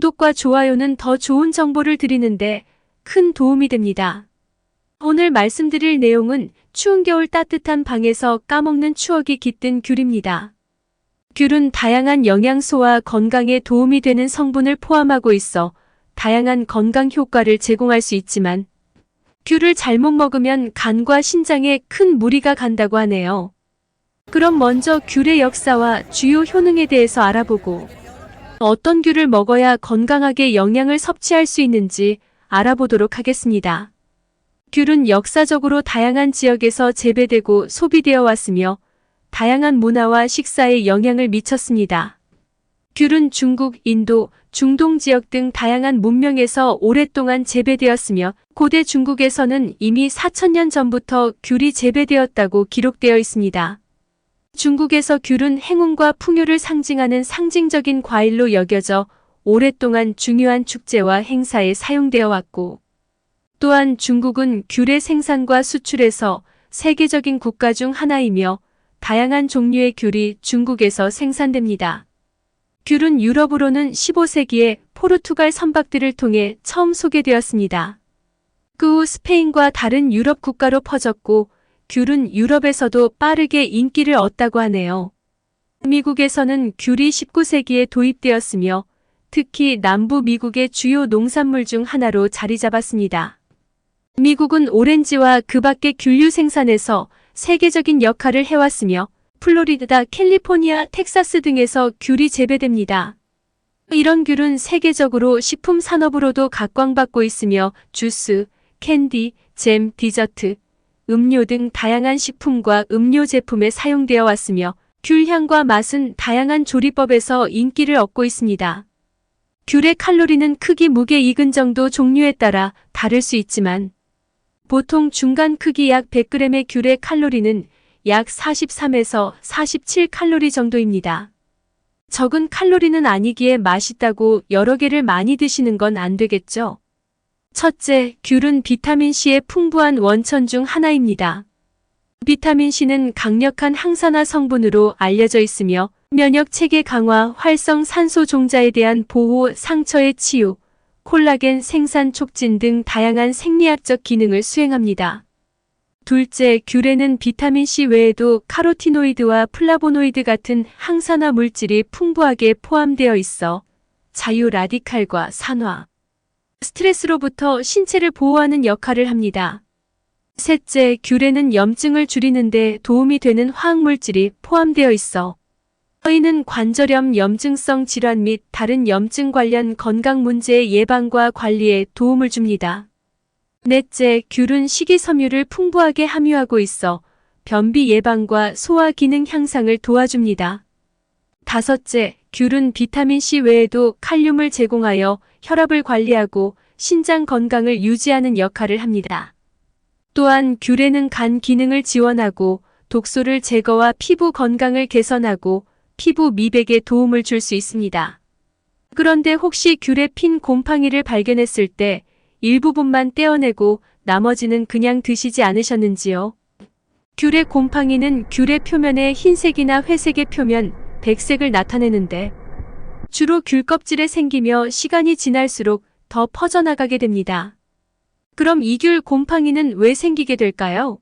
구독과 좋아요는 더 좋은 정보를 드리는데 큰 도움이 됩니다. 오늘 말씀드릴 내용은 추운 겨울 따뜻한 방에서 까먹는 추억이 깃든 귤입니다. 귤은 다양한 영양소와 건강에 도움이 되는 성분을 포함하고 있어 다양한 건강 효과를 제공할 수 있지만 귤을 잘못 먹으면 간과 신장에 큰 무리가 간다고 하네요. 그럼 먼저 귤의 역사와 주요 효능에 대해서 알아보고 어떤 귤을 먹어야 건강하게 영양을 섭취할 수 있는지 알아보도록 하겠습니다. 귤은 역사적으로 다양한 지역에서 재배되고 소비되어 왔으며 다양한 문화와 식사에 영향을 미쳤습니다. 귤은 중국, 인도, 중동 지역 등 다양한 문명에서 오랫동안 재배되었으며 고대 중국에서는 이미 4000년 전부터 귤이 재배되었다고 기록되어 있습니다. 중국에서 귤은 행운과 풍요를 상징하는 상징적인 과일로 여겨져 오랫동안 중요한 축제와 행사에 사용되어 왔고, 또한 중국은 귤의 생산과 수출에서 세계적인 국가 중 하나이며 다양한 종류의 귤이 중국에서 생산됩니다. 귤은 유럽으로는 15세기에 포르투갈 선박들을 통해 처음 소개되었습니다. 그 후 스페인과 다른 유럽 국가로 퍼졌고 귤은 유럽에서도 빠르게 인기를 얻다고 하네요. 미국에서는 귤이 19세기에 도입되었으며 특히 남부 미국의 주요 농산물 중 하나로 자리 잡았습니다. 미국은 오렌지와 그 밖의 귤류 생산에서 세계적인 역할을 해왔으며 플로리다, 캘리포니아, 텍사스 등에서 귤이 재배됩니다. 이런 귤은 세계적으로 식품 산업으로도 각광받고 있으며 주스, 캔디, 잼, 디저트, 음료 등 다양한 식품과 음료 제품에 사용되어 왔으며 귤 향과 맛은 다양한 조리법에서 인기를 얻고 있습니다. 귤의 칼로리는 크기, 무게, 익은 정도, 종류에 따라 다를 수 있지만 보통 중간 크기 약 100g의 귤의 칼로리는 약 43에서 47칼로리 정도입니다. 적은 칼로리는 아니기에 맛있다고 여러 개를 많이 드시는 건 안 되겠죠? 첫째, 귤은 비타민C의 풍부한 원천 중 하나입니다. 비타민C는 강력한 항산화 성분으로 알려져 있으며 면역 체계 강화, 활성 산소 종자에 대한 보호, 상처의 치유, 콜라겐 생산 촉진 등 다양한 생리학적 기능을 수행합니다. 둘째, 귤에는 비타민C 외에도 카로티노이드와 플라보노이드 같은 항산화 물질이 풍부하게 포함되어 있어 자유 라디칼과 산화, 스트레스로부터 신체를 보호하는 역할을 합니다. 셋째, 귤에는 염증을 줄이는 데 도움이 되는 화학물질이 포함되어 있어 이는 관절염, 염증성 질환 및 다른 염증 관련 건강 문제의 예방과 관리에 도움을 줍니다. 넷째, 귤은 식이섬유를 풍부하게 함유하고 있어 변비 예방과 소화 기능 향상을 도와줍니다. 다섯째, 귤은 비타민C 외에도 칼륨을 제공하여 혈압을 관리하고 신장 건강을 유지하는 역할을 합니다. 또한 귤에는 간 기능을 지원하고 독소를 제거와 피부 건강을 개선하고 피부 미백에 도움을 줄 수 있습니다. 그런데 혹시 귤에 핀 곰팡이를 발견했을 때 일부분만 떼어내고 나머지는 그냥 드시지 않으셨는지요? 귤의 곰팡이는 귤의 표면에 흰색이나 회색의 표면, 백색을 나타내는데 주로 귤 껍질에 생기며 시간이 지날수록 더 퍼져나가게 됩니다. 그럼 이 귤 곰팡이는 왜 생기게 될까요?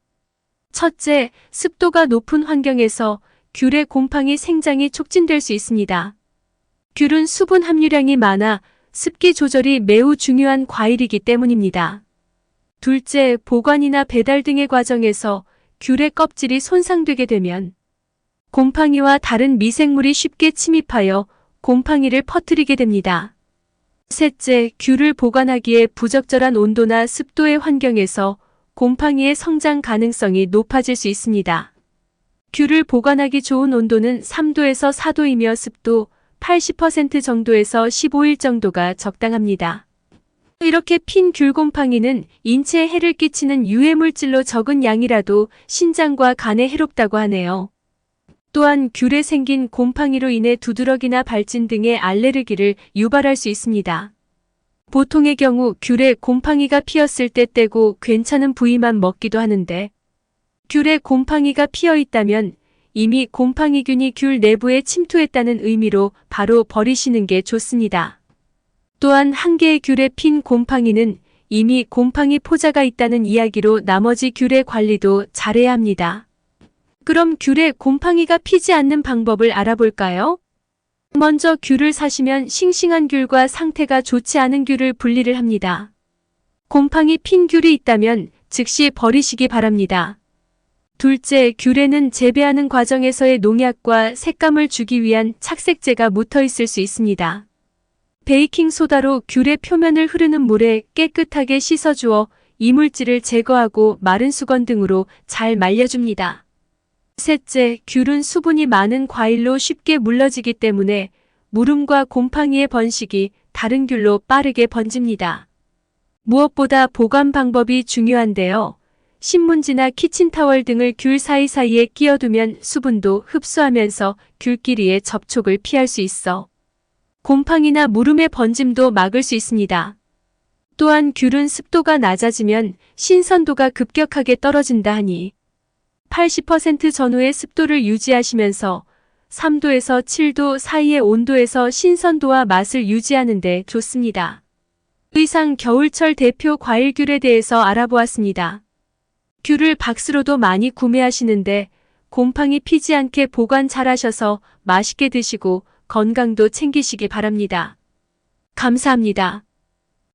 첫째, 습도가 높은 환경에서 귤의 곰팡이 생장이 촉진될 수 있습니다. 귤은 수분 함유량이 많아 습기 조절이 매우 중요한 과일이기 때문입니다. 둘째, 보관이나 배달 등의 과정에서 귤의 껍질이 손상되게 되면 곰팡이와 다른 미생물이 쉽게 침입하여 곰팡이를 퍼뜨리게 됩니다. 셋째, 귤을 보관하기에 부적절한 온도나 습도의 환경에서 곰팡이의 성장 가능성이 높아질 수 있습니다. 귤을 보관하기 좋은 온도는 3도에서 4도이며 습도 80% 정도에서 15일 정도가 적당합니다. 이렇게 핀 귤곰팡이는 인체에 해를 끼치는 유해물질로 적은 양이라도 신장과 간에 해롭다고 하네요. 또한 귤에 생긴 곰팡이로 인해 두드러기나 발진 등의 알레르기를 유발할 수 있습니다. 보통의 경우 귤에 곰팡이가 피었을 때 떼고 괜찮은 부위만 먹기도 하는데 귤에 곰팡이가 피어 있다면 이미 곰팡이균이 귤 내부에 침투했다는 의미로 바로 버리시는 게 좋습니다. 또한 한 개의 귤에 핀 곰팡이는 이미 곰팡이 포자가 있다는 이야기로 나머지 귤의 관리도 잘해야 합니다. 그럼 귤에 곰팡이가 피지 않는 방법을 알아볼까요? 먼저 귤을 사시면 싱싱한 귤과 상태가 좋지 않은 귤을 분리를 합니다. 곰팡이 핀 귤이 있다면 즉시 버리시기 바랍니다. 둘째, 귤에는 재배하는 과정에서의 농약과 색감을 주기 위한 착색제가 묻어 있을 수 있습니다. 베이킹소다로 귤의 표면을 흐르는 물에 깨끗하게 씻어주어 이물질을 제거하고 마른 수건 등으로 잘 말려줍니다. 셋째, 귤은 수분이 많은 과일로 쉽게 물러지기 때문에 물음과 곰팡이의 번식이 다른 귤로 빠르게 번집니다. 무엇보다 보관 방법이 중요한데요. 신문지나 키친타월 등을 귤 사이사이에 끼워두면 수분도 흡수하면서 귤끼리의 접촉을 피할 수 있어 곰팡이나 물음의 번짐도 막을 수 있습니다. 또한 귤은 습도가 낮아지면 신선도가 급격하게 떨어진다 하니 80% 전후의 습도를 유지하시면서 3도에서 7도 사이의 온도에서 신선도와 맛을 유지하는 데 좋습니다. 이상 겨울철 대표 과일귤에 대해서 알아보았습니다. 귤을 박스로도 많이 구매하시는데 곰팡이 피지 않게 보관 잘하셔서 맛있게 드시고 건강도 챙기시기 바랍니다. 감사합니다.